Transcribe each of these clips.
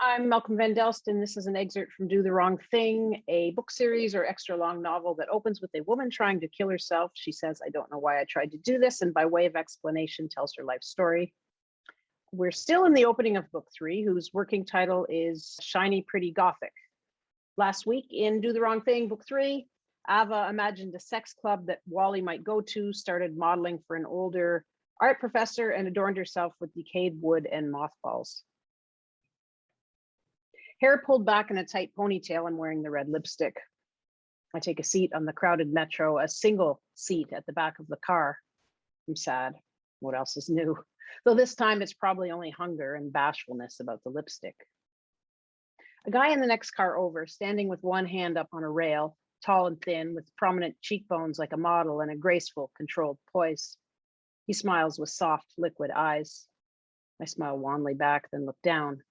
I'm Malcolm Van Delst, and this is an excerpt from Do the Wrong Thing, a book series or extra long novel that opens with a woman trying to kill herself. She says, "I don't know why I tried to do this," and by way of explanation tells her life story. We're still in the opening of book 3, whose working title is Shiny Pretty Gothic. Last week in Do the Wrong Thing, book 3, Ava imagined a sex club that Wally might go to, started modeling for an older art professor, and adorned herself with decayed wood and mothballs. Hair pulled back in a tight ponytail, I'm wearing the red lipstick. I take a seat on the crowded metro, a single seat at the back of the car. I'm sad. What else is new? Though this time it's probably only hunger and bashfulness about the lipstick. A guy in the next car over, standing with one hand up on a rail, tall and thin, with prominent cheekbones like a model and a graceful, controlled poise. He smiles with soft, liquid eyes. I smile wanly back, then look down.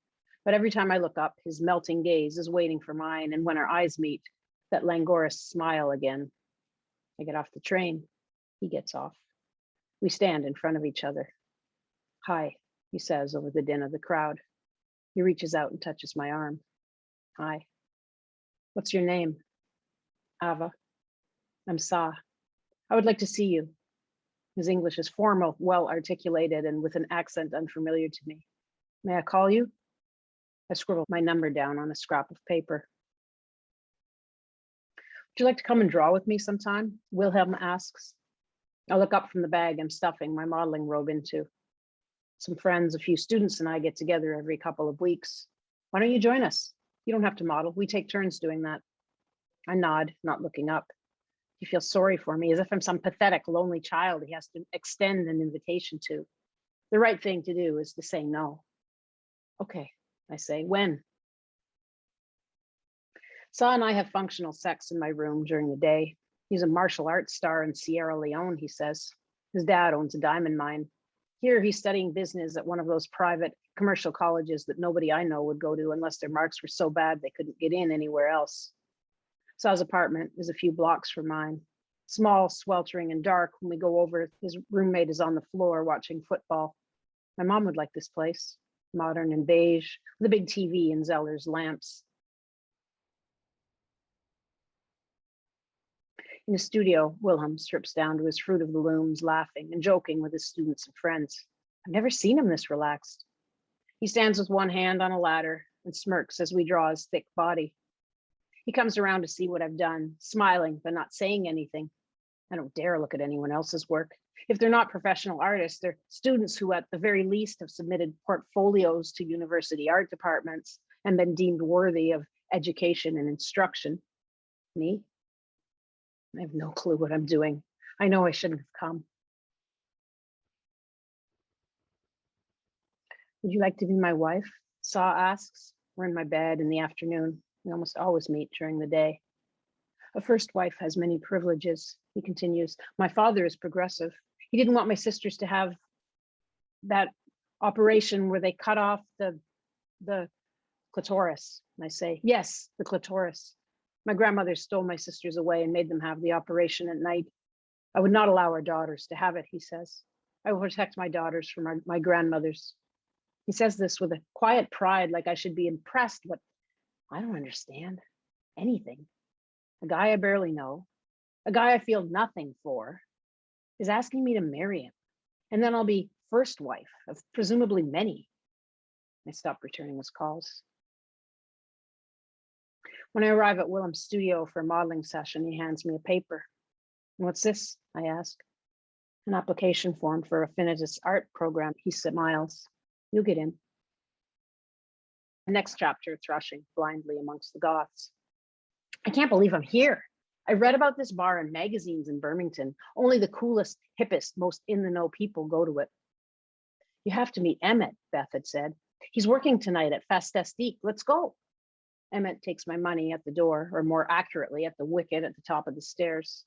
But every time I look up, his melting gaze is waiting for mine, and when our eyes meet, that languorous smile again. I get off the train. He gets off. We stand in front of each other. "Hi," he says over the din of the crowd. He reaches out and touches my arm. "Hi. What's your name?" "Ava." "I'm Sa. I would like to see you." His English is formal, well articulated, and with an accent unfamiliar to me. "May I call you?" I scribble my number down on a scrap of paper. "Would you like to come and draw with me sometime?" Wilhelm asks. I look up from the bag I'm stuffing my modeling robe into. Some friends, a few students, and I get together every couple of weeks. "Why don't you join us? You don't have to model. We take turns doing that." I nod, not looking up. He feels sorry for me, as if I'm some pathetic, lonely child he has to extend an invitation to. The right thing to do is to say no. "Okay," I say. "When?" Sa and I have functional sex in my room during the day. He's a martial arts star in Sierra Leone, he says. His dad owns a diamond mine. Here he's studying business at one of those private commercial colleges that nobody I know would go to unless their marks were so bad they couldn't get in anywhere else. Sa's apartment is a few blocks from mine. Small, sweltering, and dark. When we go over, his roommate is on the floor watching football. My mom would like this place. Modern and beige, with a big TV and Zeller's lamps. In the studio, Wilhelm strips down to his Fruit of the Looms, laughing and joking with his students and friends. I've never seen him this relaxed. He stands with one hand on a ladder and smirks as we draw his thick body. He comes around to see what I've done, smiling but not saying anything. I don't dare look at anyone else's work. If they're not professional artists, they're students who at the very least have submitted portfolios to university art departments and been deemed worthy of education and instruction. Me? I have no clue what I'm doing. I know I shouldn't have come. "Would you like to be my wife?" Sa asks. We're in my bed in the afternoon. We almost always meet during the day. "A first wife has many privileges," he continues. "My father is progressive. He didn't want my sisters to have that operation where they cut off the clitoris." And I say, "Yes, the clitoris. My grandmother stole my sisters away and made them have the operation at night. I would not allow our daughters to have it," he says. "I will protect my daughters from my grandmothers." He says this with a quiet pride, like I should be impressed, but I don't understand anything. A guy I barely know, a guy I feel nothing for, is asking me to marry him. And then I'll be first wife of presumably many. I stop returning his calls. When I arrive at Wilhelm's studio for a modeling session, he hands me a paper. "What's this?" I ask. "An application form for Affinitas art program," he smiles. "You'll get in." The next chapter, thrashing blindly amongst the Goths. I can't believe I'm here. I read about this bar in magazines in Birmingham. Only the coolest, hippest, most in-the-know people go to it. "You have to meet Emmett," Beth had said. "He's working tonight at Fantastique. Let's go." Emmett takes my money at the door, or more accurately, at the wicket at the top of the stairs.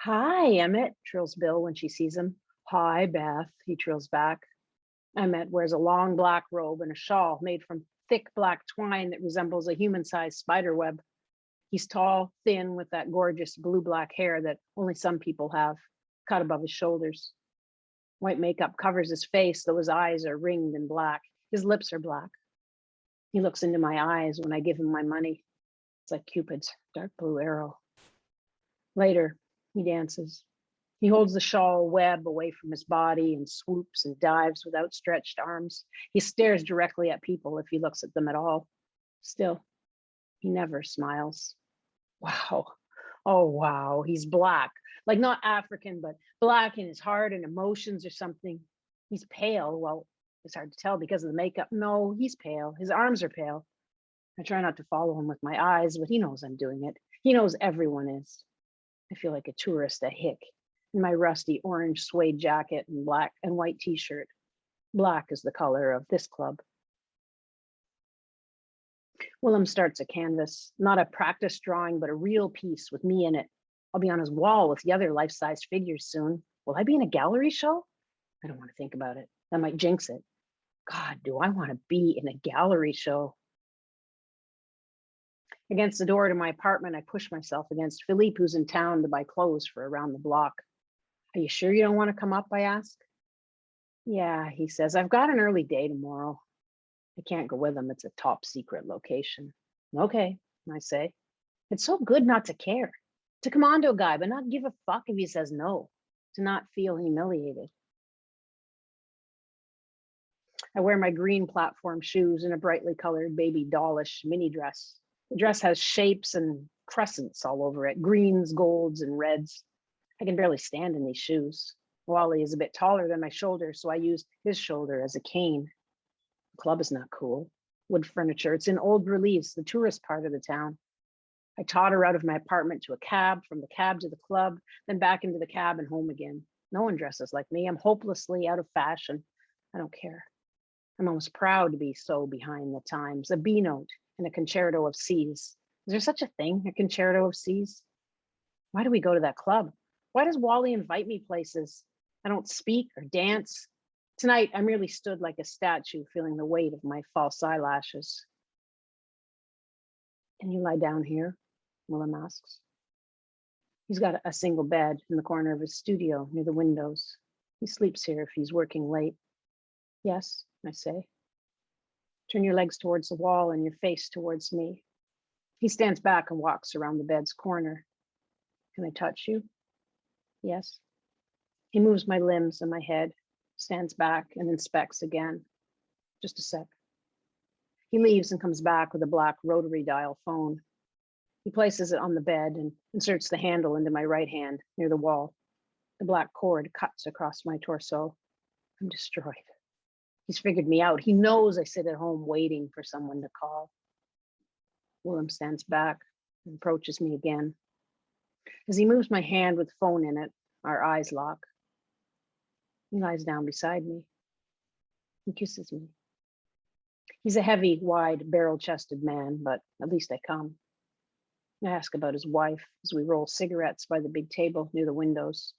"Hi, Emmett," trills Bill when she sees him. "Hi, Beth," he trills back. Emmett wears a long black robe and a shawl made from thick black twine that resembles a human-sized spider web. He's tall, thin, with that gorgeous blue-black hair that only some people have, cut above his shoulders. White makeup covers his face, though his eyes are ringed and black. His lips are black. He looks into my eyes when I give him my money. It's like Cupid's dark blue arrow. Later, he dances. He holds the shawl web away from his body and swoops and dives with outstretched arms. He stares directly at people if he looks at them at all. Still, he never smiles. Wow. Oh, wow. He's black. Like not African, but black in his heart and emotions or something. He's pale. Well, it's hard to tell because of the makeup. No, he's pale. His arms are pale. I try not to follow him with my eyes, but he knows I'm doing it. He knows everyone is. I feel like a tourist at Hick in my rusty orange suede jacket and black and white t-shirt. Black is the color of this club. Willem starts a canvas, not a practice drawing, but a real piece with me in it. I'll be on his wall with the other life-size figures soon. Will I be in a gallery show? I don't want to think about it. That might jinx it. God, do I want to be in a gallery show? Against the door to my apartment, I push myself against Philippe, who's in town to buy clothes for around the block. Are you sure you don't want to come up? I ask. Yeah, he says, I've got an early day tomorrow. I can't go with him. It's a top secret location. Okay, I say. It's so good not to care. To commando guy, but not give a fuck if he says no. To not feel humiliated. I wear my green platform shoes and a brightly colored baby dollish mini dress. The dress has shapes and crescents all over it, greens, golds, and reds. I can barely stand in these shoes. Wally is a bit taller than my shoulder, so I use his shoulder as a cane. The club is not cool. Wood furniture. It's in old reliefs, the tourist part of the town. I totter out of my apartment to a cab, from the cab to the club, then back into the cab and home again. No one dresses like me. I'm hopelessly out of fashion. I don't care. I'm almost proud to be so behind the times. A B note and a concerto of C's. Is there such a thing, a concerto of C's? Why do we go to that club? Why does Wally invite me places? I don't speak or dance. Tonight, I merely stood like a statue, feeling the weight of my false eyelashes. Can you lie down here? Willem asks. He's got a single bed in the corner of his studio near the windows. He sleeps here if he's working late. Yes, I say. Turn your legs towards the wall and your face towards me. He stands back and walks around the bed's corner. Can I touch you? Yes. He moves my limbs and my head, stands back and inspects again. Just a sec. He leaves and comes back with a black rotary dial phone. He places it on the bed and inserts the handle into my right hand near the wall. The black cord cuts across my torso. I'm destroyed. He's figured me out. He knows I sit at home waiting for someone to call. Willem stands back and approaches me again. As he moves my hand with phone in it, our eyes lock. He lies down beside me. He kisses me. He's a heavy, wide, barrel-chested man, but at least I come. I ask about his wife as we roll cigarettes by the big table near the windows.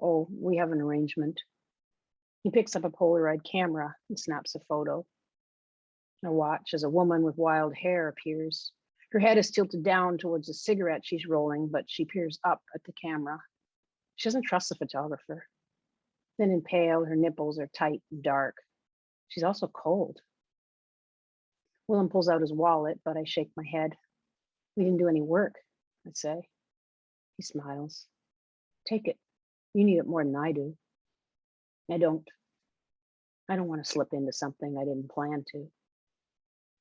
Oh, we have an arrangement. He picks up a Polaroid camera and snaps a photo. I watch as a woman with wild hair appears. Her head is tilted down towards the cigarette she's rolling, but she peers up at the camera. She doesn't trust the photographer. Thin and pale, her nipples are tight and dark. She's also cold. Willem pulls out his wallet, but I shake my head. We didn't do any work, I say. He smiles. Take it. You need it more than I do. I don't want to slip into something I didn't plan to.